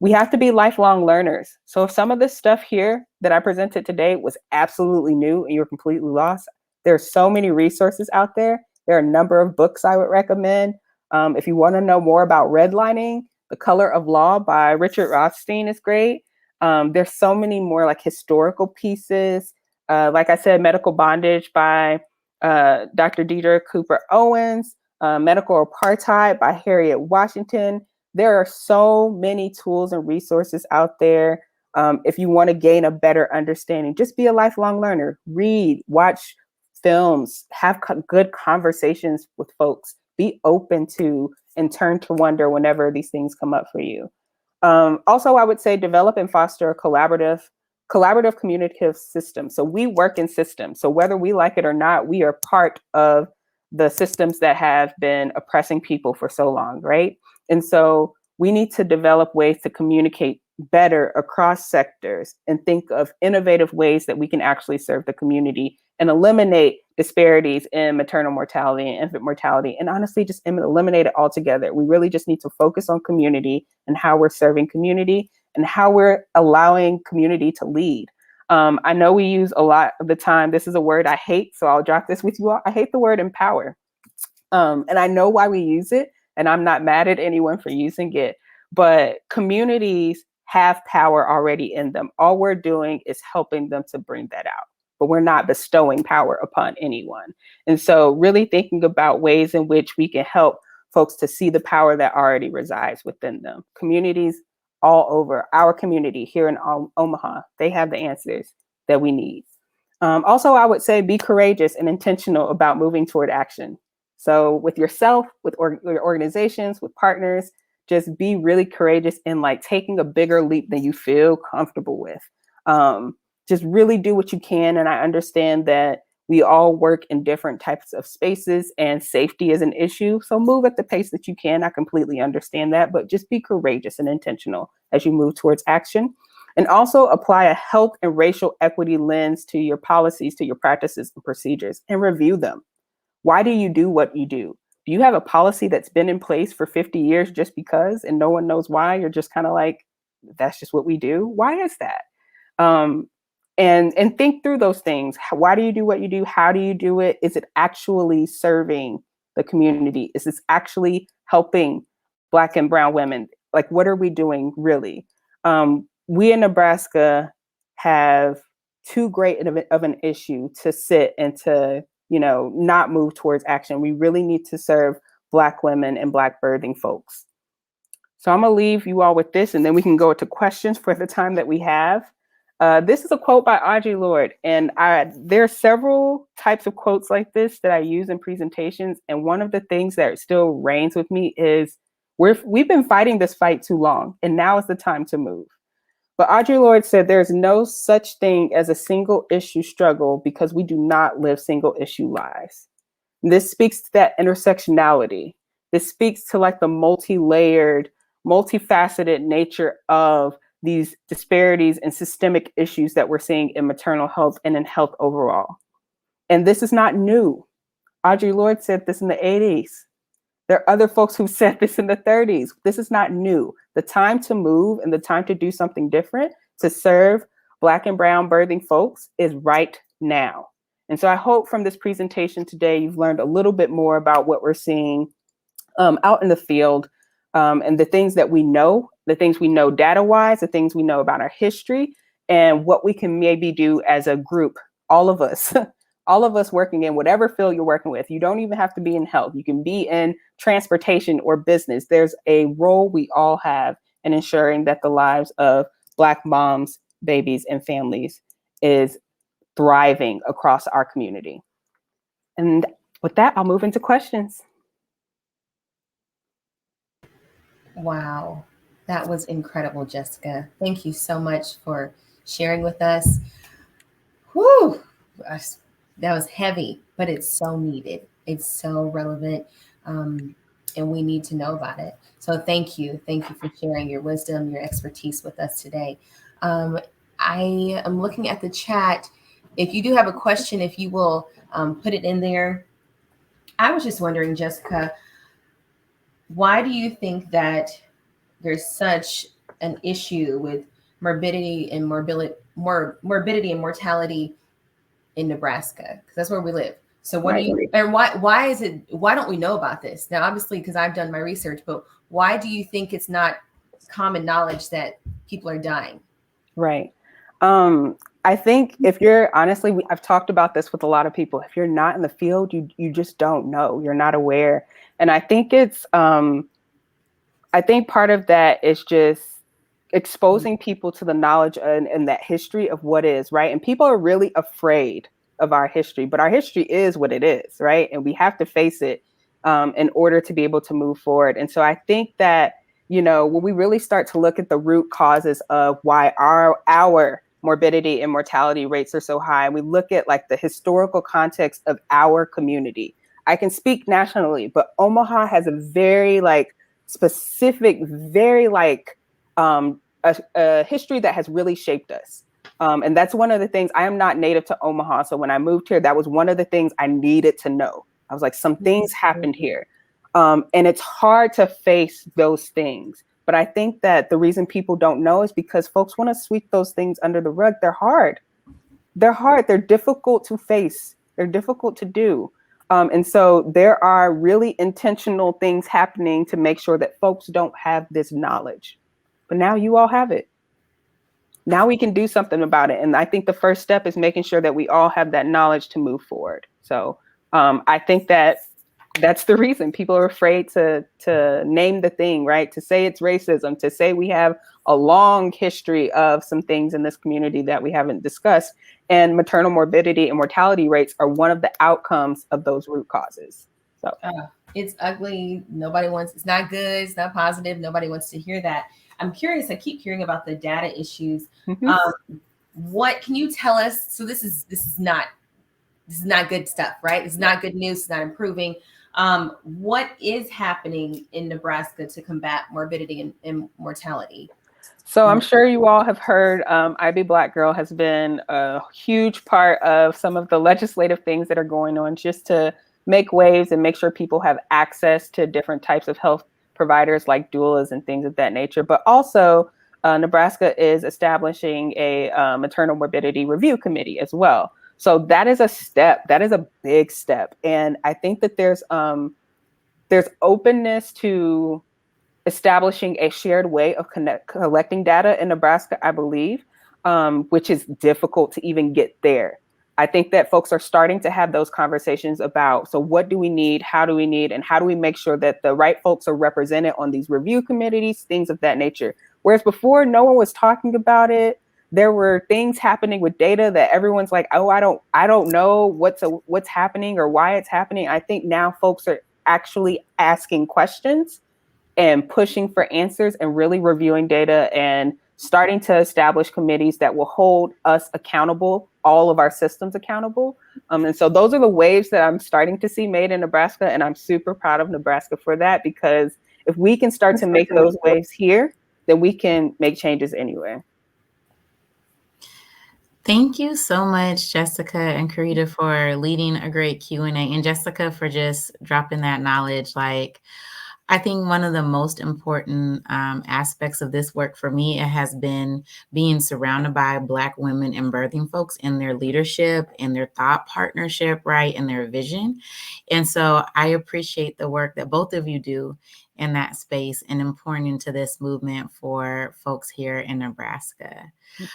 We have to be lifelong learners. So if some of this stuff here that I presented today was absolutely new and you're completely lost, there are so many resources out there. There are a number of books I would recommend. If you want to know more about redlining, The Color of Law by Richard Rothstein is great. There's so many more historical pieces. Like I said, Medical Bondage by Dr. Deidre Cooper Owens, Medical Apartheid by Harriet Washington. There are so many tools and resources out there. If you want to gain a better understanding, just be a lifelong learner. Read, watch films, have good conversations with folks. Be open to and turn to wonder whenever these things come up for you. Also, I would say develop and foster a collaborative communicative system. So we work in systems. So whether we like it or not, we are part of the systems that have been oppressing people for so long, right? And so we need to develop ways to communicate better across sectors and think of innovative ways that we can actually serve the community and eliminate disparities in maternal mortality and infant mortality, and honestly just eliminate it altogether. We really just need to focus on community and how we're serving community and how we're allowing community to lead. I know we use a lot of the time, this is a word I hate, so I'll drop this with you all. I hate the word empower. And I know why we use it, and I'm not mad at anyone for using it, but communities have power already in them. All we're doing is helping them to bring that out, but we're not bestowing power upon anyone. And so really thinking about ways in which we can help folks to see the power that already resides within them. Communities all over, our community here in Omaha, they have the answers that we need. Also, I would say be courageous and intentional about moving toward action. So with yourself, with your organizations, with partners, just be really courageous in like taking a bigger leap than you feel comfortable with. Just really do what you can. And I understand that we all work in different types of spaces and safety is an issue. So move at the pace that you can. I completely understand that, but just be courageous and intentional as you move towards action. And also apply a health and racial equity lens to your policies, to your practices and procedures, and review them. Why do you do what you do? Do you have a policy that's been in place for 50 years just because, and no one knows why? You're just kind of like, that's just what we do. Why is that? And think through those things. Why do you do what you do? How do you do it? Is it actually serving the community? Is this actually helping Black and brown women? Like, what are we doing really? We in Nebraska have too great of an issue to sit and to, not move towards action. We really need to serve Black women and Black birthing folks. So I'm gonna leave you all with this, and then we can go to questions for the time that we have. This is a quote by Audre Lorde, and there are several types of quotes like this that I use in presentations. And one of the things that still reigns with me is we've been fighting this fight too long, and now is the time to move. But Audre Lorde said there's no such thing as a single issue struggle because we do not live single issue lives. And this speaks to that intersectionality. This speaks to like the multi-layered, multifaceted nature of these disparities and systemic issues that we're seeing in maternal health and in health overall. And this is not new. Audre Lorde said this in the 80s. There are other folks who said this in the 30s. This is not new. The time to move and the time to do something different to serve Black and brown birthing folks is right now. And so I hope from this presentation today, you've learned a little bit more about what we're seeing out in the field and the things that we know, the things we know data-wise, the things we know about our history, and what we can maybe do as a group, all of us, all of us working in whatever field you're working with. You don't even have to be in health. You can be in transportation or business. There's a role we all have in ensuring that the lives of Black moms, babies, and families is thriving across our community. And with that, I'll move into questions. Wow, that was incredible, Jessica. Thank you so much for sharing with us. Whew, that was heavy, but it's so needed. It's so relevant, and we need to know about it. So thank you. Thank you for sharing your wisdom, your expertise with us today. I am looking at the chat. If you do have a question, if you will put it in there. I was just wondering, Jessica, why do you think that there's such an issue with morbidity and mortality in Nebraska? Because that's where we live. So what do you, and why is it, why don't we know about this? Now, obviously, because I've done my research, but why do you think it's not common knowledge that people are dying? Right. I think if you're honestly, I've talked about this with a lot of people. If you're not in the field, you just don't know. You're not aware. And I think I think part of that is just exposing people to the knowledge and that history of what is, right? And people are really afraid of our history, but our history is what it is, right? And we have to face it in order to be able to move forward. And so I think that, when we really start to look at the root causes of why our morbidity and mortality rates are so high, and we look at like the historical context of our community. I can speak nationally, but Omaha has a very specific, very a history that has really shaped us. And that's one of the things. I am not native to Omaha. So when I moved here, that was one of the things I needed to know. I was like, some things happened here. And it's hard to face those things. But I think that the reason people don't know is because folks want to sweep those things under the rug. They're hard. They're difficult to face. They're difficult to do. And so there are really intentional things happening to make sure that folks don't have this knowledge. But now you all have it. Now we can do something about it. And I think the first step is making sure that we all have that knowledge to move forward. So I think that that's the reason people are afraid to name the thing, right? To say it's racism, to say we have a long history of some things in this community that we haven't discussed. And maternal morbidity and mortality rates are one of the outcomes of those root causes. So it's ugly. Nobody wants, it's not good. It's not positive. Nobody wants to hear that. I'm curious. I keep hearing about the data issues. Mm-hmm. What can you tell us? So this is not good stuff, right? This is not good news. It's not improving. What is happening in Nebraska to combat morbidity and mortality? So I'm sure you all have heard I Be Black Girl has been a huge part of some of the legislative things that are going on just to make waves and make sure people have access to different types of health providers like doulas and things of that nature. But also Nebraska is establishing a maternal morbidity review committee as well. So that is a step. That is a big step. And I think that there's openness to establishing a shared way of collecting data in Nebraska, I believe, which is difficult to even get there. I think that folks are starting to have those conversations about, so what do we need? How do we need? And how do we make sure that the right folks are represented on these review committees, things of that nature? Whereas before, no one was talking about it. There were things happening with data that everyone's like, oh, I don't know what's happening or why it's happening. I think now folks are actually asking questions and pushing for answers and really reviewing data and starting to establish committees that will hold us accountable, all of our systems accountable. And so those are the waves that I'm starting to see made in Nebraska. And I'm super proud of Nebraska for that, because if we can start to make those waves here, then we can make changes anywhere. Thank you so much, Jessica and Karita, for leading a great Q&A, and Jessica for just dropping that knowledge. I think one of the most important aspects of this work for me, it has been being surrounded by Black women and birthing folks in their leadership, in their thought partnership, right, and their vision. And so I appreciate the work that both of you do in that space and in pouring into this movement for folks here in Nebraska.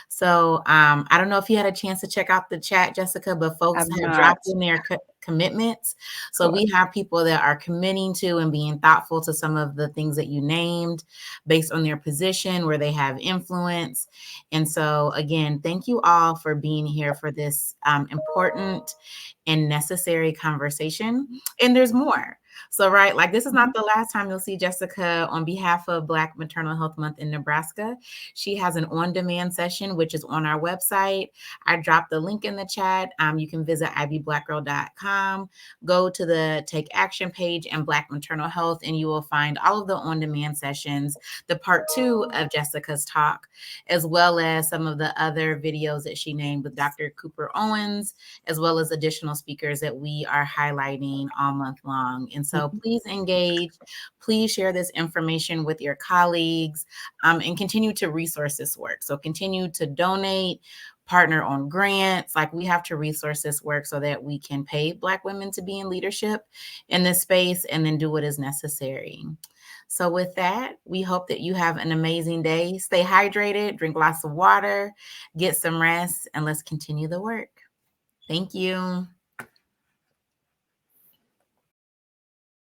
So I don't know if you had a chance to check out the chat, Jessica, but folks have dropped in their commitments. So we have people that are committing to and being thoughtful to some of the things that you named based on their position where they have influence. And so again, thank you all for being here for this important and necessary conversation. And there's more. So, right, this is not the last time you'll see Jessica on behalf of Black Maternal Health Month in Nebraska. She has an on-demand session, which is on our website. I dropped the link in the chat. You can visit iblackgirl.com, go to the Take Action page and Black Maternal Health, and you will find all of the on-demand sessions, the part 2 of Jessica's talk, as well as some of the other videos that she named with Dr. Cooper Owens, as well as additional speakers that we are highlighting all month long. And so please engage, please share this information with your colleagues, and continue to resource this work. So continue to donate, partner on grants. Like, we have to resource this work so that we can pay Black women to be in leadership in this space and then do what is necessary. So with that, we hope that you have an amazing day. Stay hydrated, drink lots of water, get some rest, and let's continue the work. Thank you.